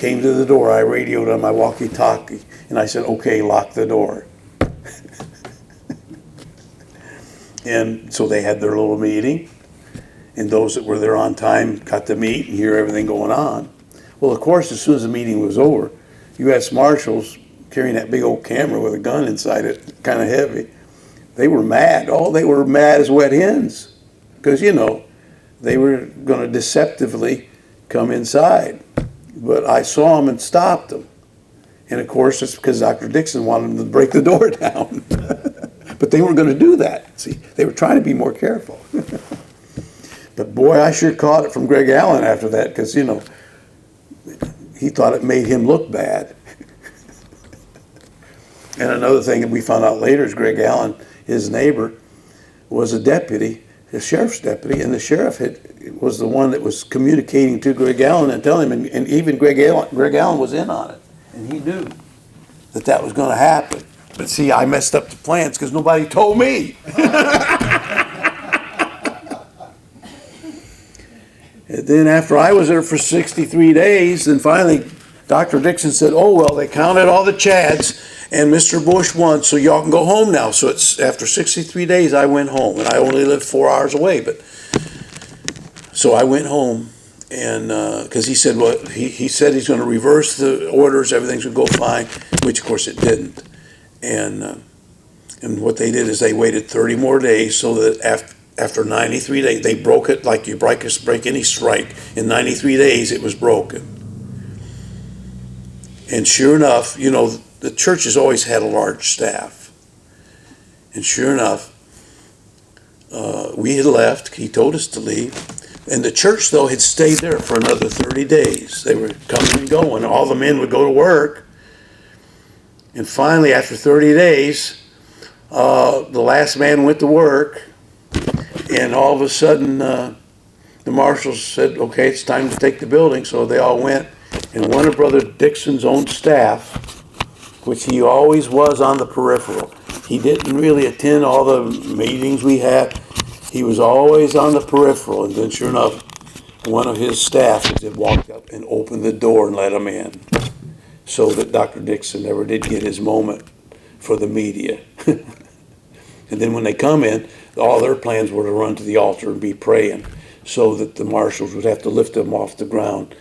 Came to the door, I radioed on my walkie-talkie, and I said, okay, lock the door. And so they had their little meeting, and those that were there on time got to meet and hear everything going on. Well, of course, as soon as the meeting was over, U.S. Marshals carrying that big old camera with a gun inside it, kind of heavy, they were mad. Oh, they were mad as wet hens, because, you know, they were going to deceptively come inside. But I saw them and stopped them. And of course, it's because Dr. Dixon wanted them to break the door down. But they weren't going to do that. See, they were trying to be more careful. But boy, I sure caught it from Greg Allen after that, because, you know, he thought it made him look bad. And another thing that we found out later is Greg Allen, his neighbor, was a deputy, a sheriff's deputy, and the sheriff was the one that was communicating to Greg Allen and telling him, and even Greg Allen was in on it, and he knew that that was going to happen. But see, I messed up the plans because nobody told me. And then after I was there for 63 days, then finally Dr. Dixon said, oh, well, they counted all the Chads, and Mr. Bush won, so y'all can go home now. So it's after 63 days, I went home, and I only lived 4 hours away. But so I went home, and because he said, well, he said he's going to reverse the orders, everything's going to go fine, which of course it didn't. And what they did is they waited 30 more days, so that after 93 days, they broke it like you break any strike. In 93 days, it was broken. And sure enough, you know, the church has always had a large staff. And sure enough, we had left. He told us to leave. And the church, though, had stayed there for another 30 days. They were coming and going. All the men would go to work. And finally, after 30 days, the last man went to work. And all of a sudden, the marshals said, okay, it's time to take the building. So they all went. And one of Brother Dixon's own staff, which he always was on the peripheral. He didn't really attend all the meetings we had. He was always on the peripheral. And then sure enough, one of his staff had walked up and opened the door and let him in, so that Dr. Dixon never did get his moment for the media. And then when they come in, all their plans were to run to the altar and be praying, so that the marshals would have to lift them off the ground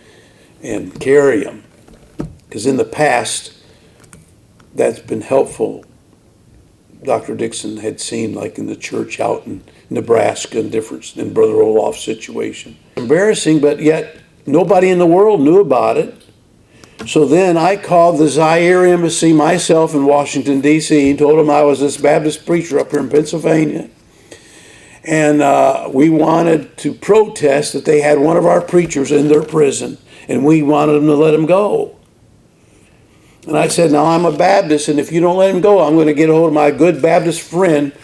and carry them. Because in the past, that's been helpful. Dr. Dixon had seen, like in the church out in Nebraska and different in Brother Olaf's situation. Embarrassing, but yet nobody in the world knew about it. So then I called the Zaire Embassy myself in Washington, D.C., and told them I was this Baptist preacher up here in Pennsylvania. And we wanted to protest that they had one of our preachers in their prison, and we wanted them to let him go. And I said, now I'm a Baptist, and if you don't let him go, I'm going to get a hold of my good Baptist friend,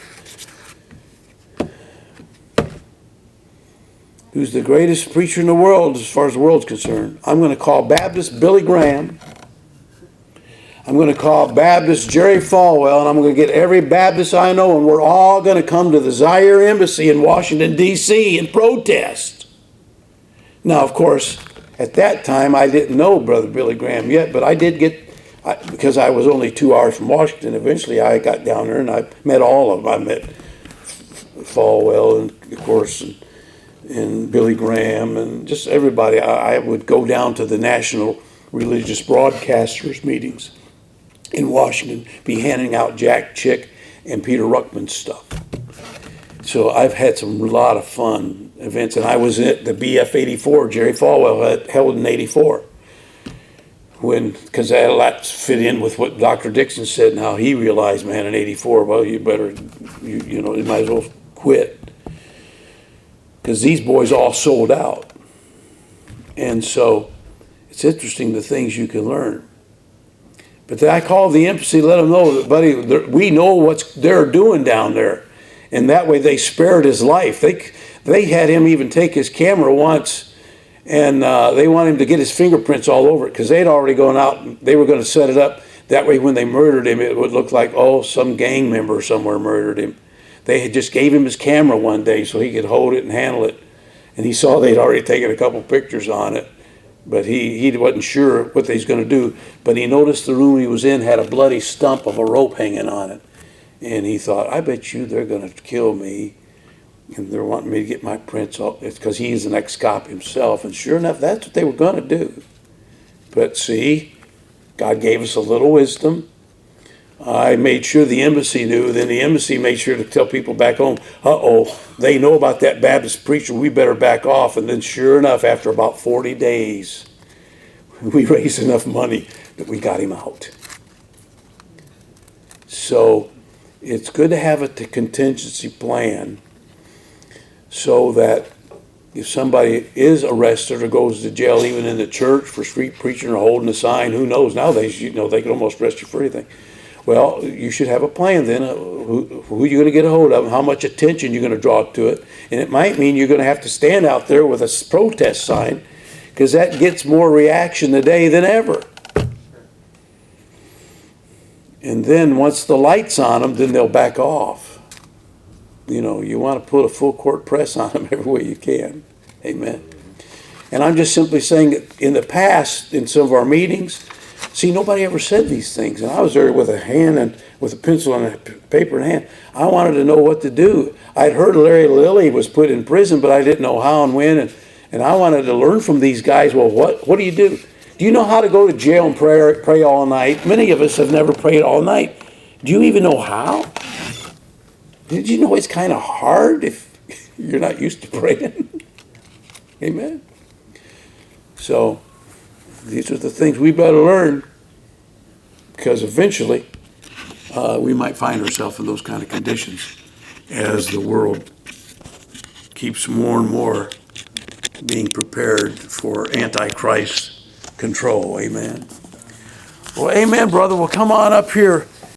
who's the greatest preacher in the world as far as the world's concerned. I'm going to call Baptist Billy Graham. I'm going to call Baptist Jerry Falwell, and I'm going to get every Baptist I know, and we're all going to come to the Zaire Embassy in Washington, D.C. and protest. Now, of course, at that time, I didn't know Brother Billy Graham yet, but I did get, because I was only 2 hours from Washington, eventually I got down there and I met all of them. I met Falwell, and of course, and Billy Graham, and just everybody. I would go down to the National Religious Broadcasters meetings in Washington, be handing out Jack Chick and Peter Ruckman's stuff. So I've had some lot of fun events, and I was at the BF 84, Jerry Falwell had held in 84. Because that a lot fit in with what Dr. Dixon said and how he realized, man, in 84, well, you better, you might as well quit. Because these boys all sold out. And so it's interesting the things you can learn. But then I called the embassy, let them know that, buddy, we know what they're doing down there. And that way they spared his life. They had him even take his camera once, and they wanted him to get his fingerprints all over it, because they'd already gone out and they were going to set it up. That way when they murdered him, it would look like, oh, some gang member somewhere murdered him. They had just gave him his camera one day so he could hold it and handle it. And he saw they'd already taken a couple pictures on it. But he wasn't sure what they was going to do. But he noticed the room he was in had a bloody stump of a rope hanging on it. And he thought, I bet you they're going to kill me. And they're wanting me to get my prints off. It's because he's an ex-cop himself. And sure enough, that's what they were going to do. But see, God gave us a little wisdom. I made sure the embassy knew. Then the embassy made sure to tell people back home, they know about that Baptist preacher. We better back off. And then sure enough, after about 40 days, we raised enough money that we got him out. So it's good to have a contingency plan so that if somebody is arrested or goes to jail, even in the church for street preaching or holding a sign, who knows? Nowadays, they can almost arrest you for anything. Well, you should have a plan then. Who you're going to get a hold of, and how much attention you're going to draw to it. And it might mean you're going to have to stand out there with a protest sign, because that gets more reaction today than ever. And then once the light's on them, then they'll back off. You want to put a full court press on them every way you can. Amen. And I'm just simply saying that in the past, in some of our meetings, see, nobody ever said these things. And I was there with a hand and with a pencil and a paper in hand. I wanted to know what to do. I'd heard Larry Lilly was put in prison, but I didn't know how and when. And I wanted to learn from these guys. Well, what do you do? Do you know how to go to jail and pray all night? Many of us have never prayed all night. Do you even know how? Did you know it's kind of hard if you're not used to praying? Amen. So these are the things we better learn, because eventually we might find ourselves in those kind of conditions as the world keeps more and more being prepared for Antichrist control. Amen. Well, amen, brother. Well, come on up here.